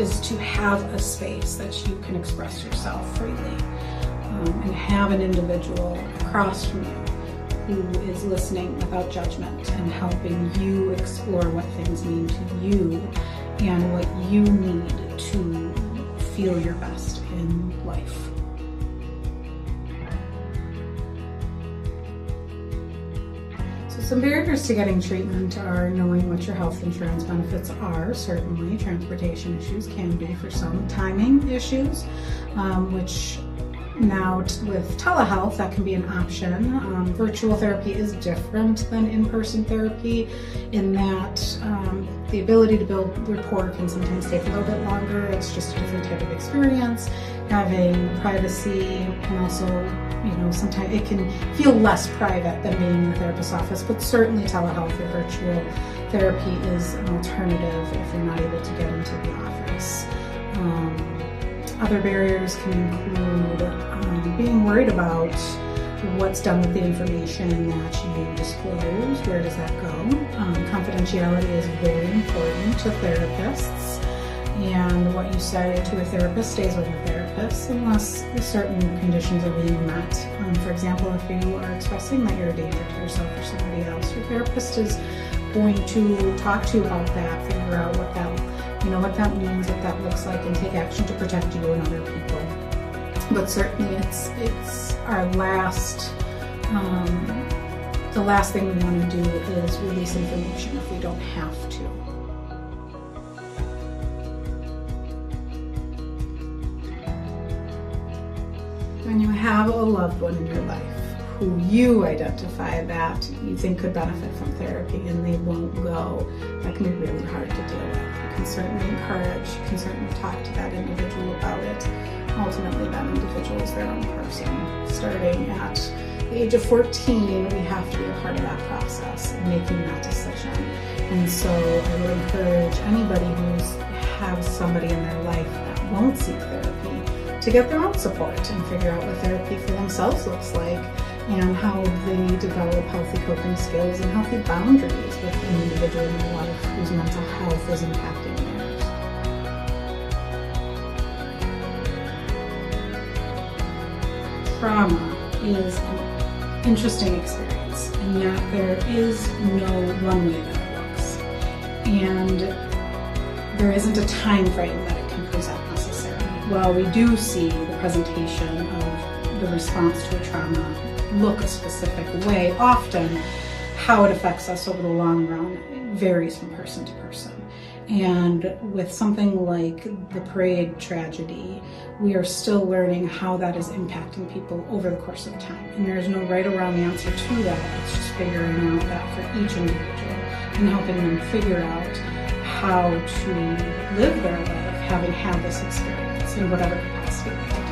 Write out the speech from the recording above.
is to have a space that you can express yourself freely, and have an individual across from you who is listening without judgment and helping you explore what things mean to you and what you need to feel your best in life. Some barriers to getting treatment are knowing what your health insurance benefits are. Certainly, transportation issues can be for some. Timing issues, which now with telehealth, that can be an option. Virtual therapy is different than in-person therapy in that the ability to build rapport can sometimes take a little bit longer. It's just a different type of experience. Having privacy and also, sometimes it can feel less private than being in a therapist's office, but certainly telehealth or virtual therapy is an alternative if you're not able to get into the office. Other barriers can include being worried about what's done with the information that you disclose. Where does that go? Confidentiality is very important to therapists, and what you say to a therapist stays with a therapist unless certain conditions are being met. For example, if you are expressing that you're a danger to yourself or somebody else, your therapist is going to talk to you about that, figure out what that means, what that looks like, and take action to protect you and other people. But certainly it's our last, the last thing we want to do is release information if we don't have to. When you have a loved one in your life who you identify that you think could benefit from therapy and they won't go, that can be really hard to deal with. You can certainly encourage, you can certainly talk to that individual about it. Ultimately, that individual is their own person. Starting at the age of 14, we have to be a part of that process of making that decision. And so I would encourage anybody who's has somebody in their life that won't seek therapy to get their own support and figure out what therapy for themselves looks like and how they develop healthy coping skills and healthy boundaries with an individual in their life whose mental health is impacting theirs. Trauma is an interesting experience in that there is no one way that it looks, and there isn't a time frame that it can present necessarily. While we do see the presentation of the response to a trauma look a specific way, often how it affects us over the long run varies from person to person. And with something like the parade tragedy, we are still learning how that is impacting people over the course of time. And there's no right or wrong answer to that. It's just figuring out that for each individual and helping them figure out how to live their life having had this experience in whatever capacity.